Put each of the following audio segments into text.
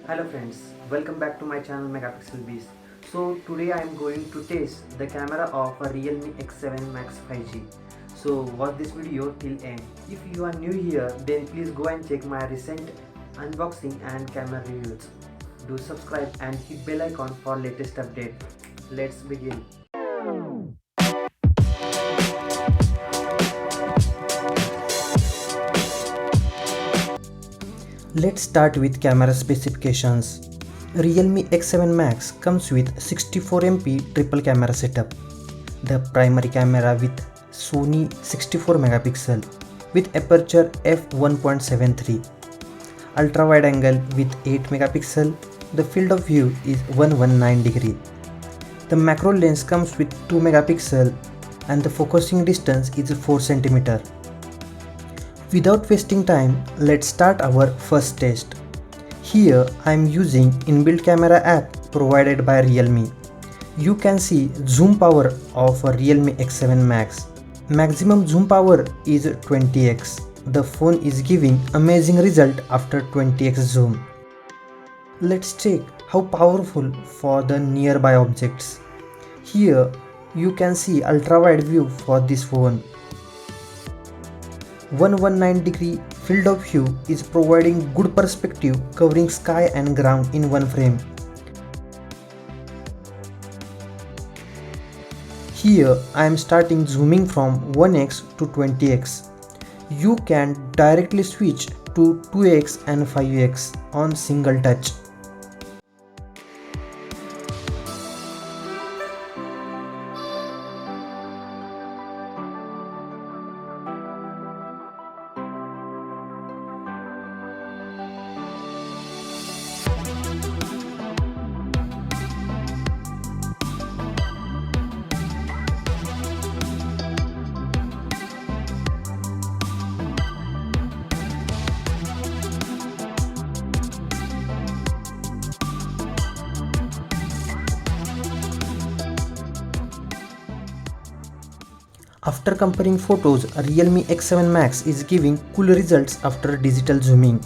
Hello friends, welcome back to my channel Megapixel Beast. So today I am going to test the camera of a Realme X7 Max 5G. So watch this video till end. If you are new here, then please go and check my recent unboxing and camera reviews. Do subscribe and hit bell icon for latest update. Let's begin. Let's start with camera specifications. Realme X7 Max comes with 64MP triple camera setup. The primary camera with Sony 64 megapixel with aperture f1.73, ultra wide angle with 8 megapixel. The field of view is 119 degree. The macro lens comes with 2 megapixel and the focusing distance is 4 cm. Without wasting time, let's start our first test. Here I am using inbuilt camera app provided by Realme. You can see zoom power of a Realme X7 Max. Maximum zoom power is 20x. The phone is giving amazing result after 20x zoom. Let's check how powerful for the nearby objects. Here you can see ultra wide view for this phone. 119 degree field of view is providing good perspective covering sky and ground in one frame. Here I am starting zooming from 1x to 20x. You can directly switch to 2x and 5x on single touch. After comparing photos, Realme X7 Max is giving cool results after digital zooming.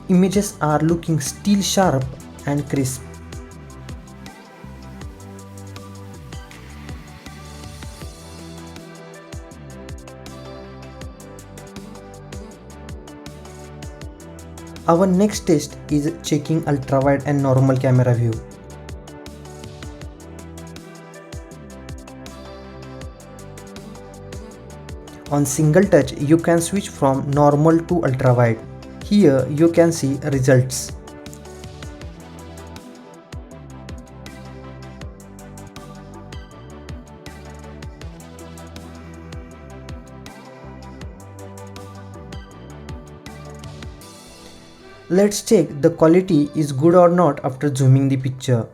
Images are looking still sharp and crisp. Our next test is checking ultra wide and normal camera view. On single touch, you can switch from normal to ultra wide. Here you can see results. Let's check the quality is good or not after zooming the picture.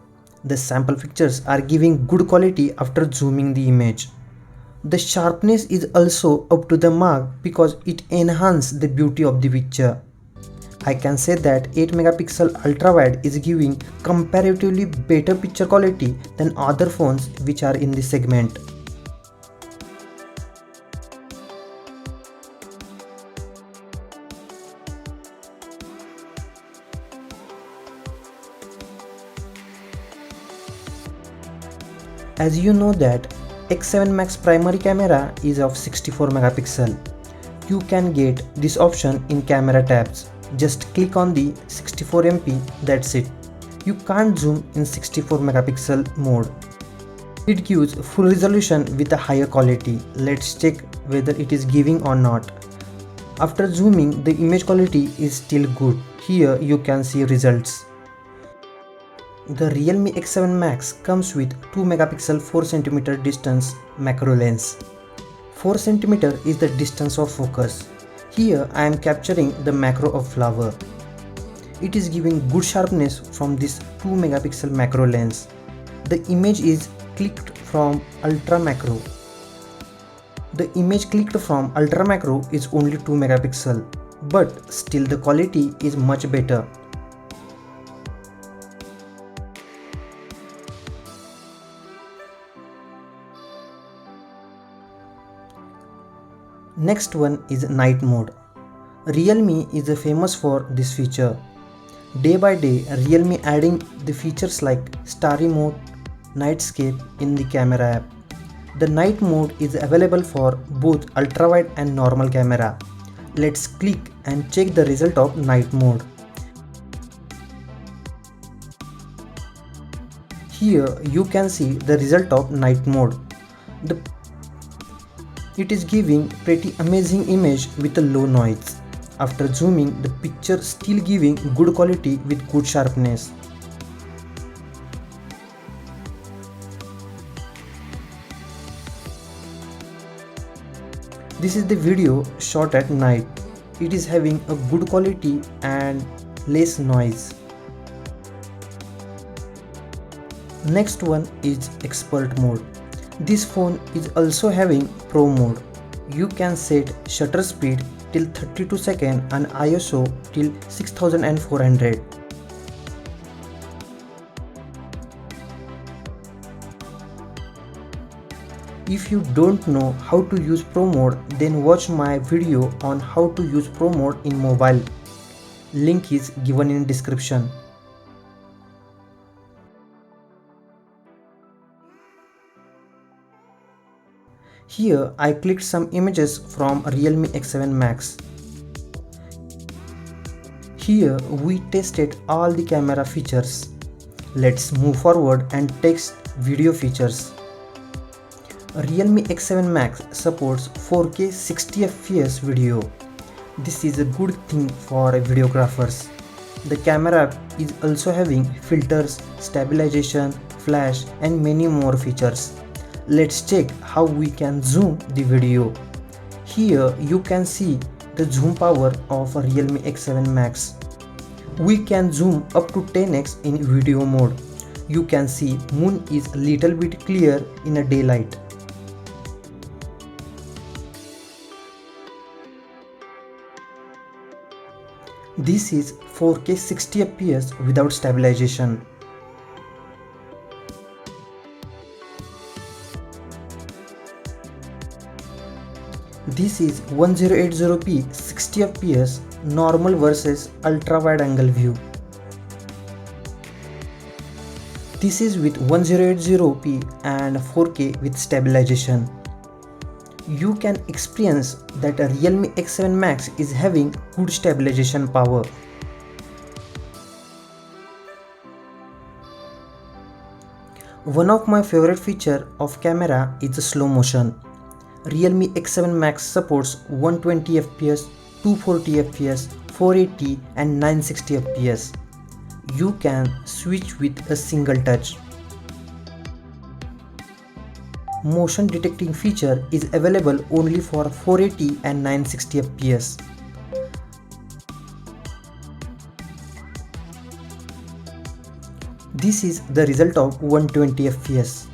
The sample pictures are giving good quality after zooming the image. The sharpness is also up to the mark because it enhances the beauty of the picture. I can say that 8 megapixel ultra wide is giving comparatively better picture quality than other phones which are in this segment. As you know that X7 Max primary camera is of 64 megapixel. You can get this option in camera tabs. Just click on the 64MP, that's it. You can't zoom in 64 megapixel mode. It gives full resolution with a higher quality. Let's check whether it is giving or not. After zooming, the image quality is still good. Here you can see results. The Realme X7 Max comes with 2 megapixel 4 cm distance macro lens. 4 cm is the distance of focus. Here I am capturing the macro of flower. It is giving good sharpness from this 2 megapixel macro lens. The image is clicked from ultra macro. The image clicked from ultra macro is only 2 megapixel, but still the quality is much better. Next one is night mode. Realme is famous for this feature. Day by day, Realme adding the features like Starry Mode, Nightscape in the camera app. The night mode is available for both ultrawide and normal camera. Let's click and check the result of night mode. Here you can see the result of night mode. It is giving pretty amazing image with a low noise. After zooming, the picture still giving good quality with good sharpness. This is the video shot at night. It is having a good quality and less noise. Next one is expert mode. This phone is also having pro mode. You can set shutter speed till 32 seconds and ISO till 6400. If you don't know how to use pro mode, then watch my video on how to use pro mode in mobile. Link is given in description. Here I clicked some images from Realme X7 Max. Here we tested all the camera features. Let's move forward and test video features. Realme X7 Max supports 4K 60fps video. This is a good thing for videographers. The camera is also having filters, stabilization, flash and many more features. Let's check how we can zoom the video. Here you can see the zoom power of a Realme X7 Max. We can zoom up to 10x in video mode. You can see moon is a little bit clear in a daylight. This is 4K 60fps without stabilization. This is 1080p 60fps normal versus ultra wide angle view. This is with 1080p and 4K with stabilization. You can experience that a Realme X7 Max is having good stabilization power. One of my favorite feature of camera is the slow motion. Realme X7 Max supports 120fps, 240fps, 480 and 960fps. You can switch with a single touch. Motion detecting feature is available only for 480 and 960fps. This is the result of 120fps.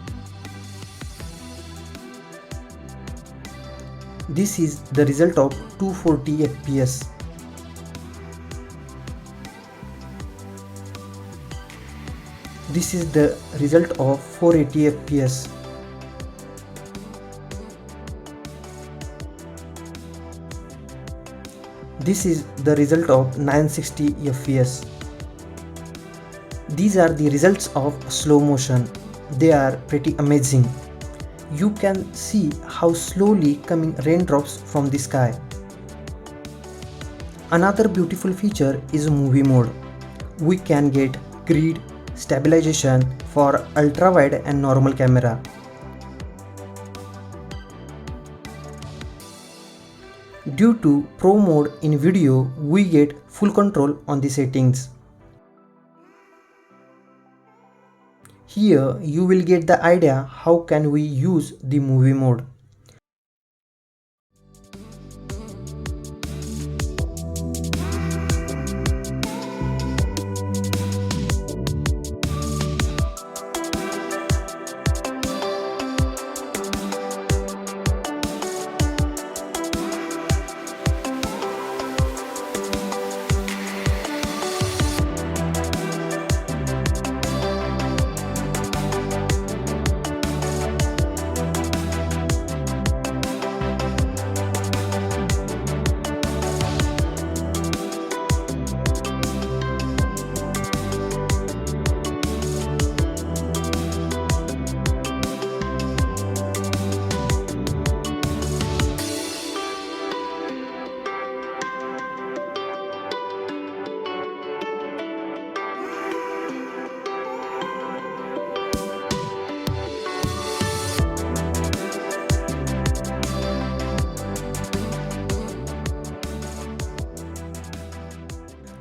This is the result of 240fps. This is the result of 480fps. This is the result of 960fps. These are the results of slow motion. They are pretty amazing. You can see how slowly coming raindrops from the sky. Another beautiful feature is movie mode. We can get grid stabilization for ultra wide and normal camera. Due to pro mode in video, we get full control on the settings. Here you will get the idea how can we use the movie mode.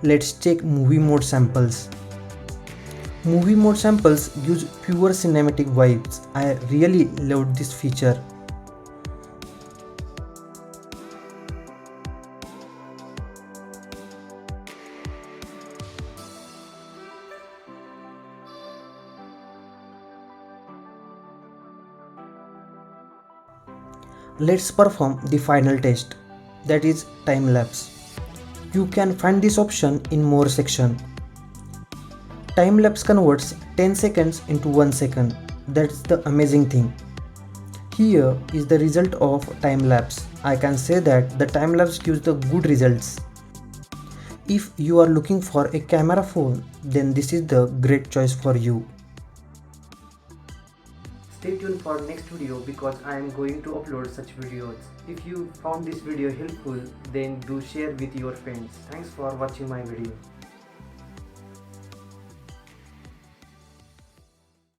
Let's check movie mode samples. Movie mode samples gives pure cinematic vibes. I really loved this feature. Let's perform the final test, that is time lapse. You can find this option in more section. Time lapse converts 10 seconds into 1 second. That's the amazing thing. Here is the result of time lapse. I can say that the time lapse gives the good results. If you are looking for a camera phone, then this is the great choice for you. Stay tuned for next video because I am going to upload such videos. If you found this video helpful, then do share with your friends. Thanks for watching my video.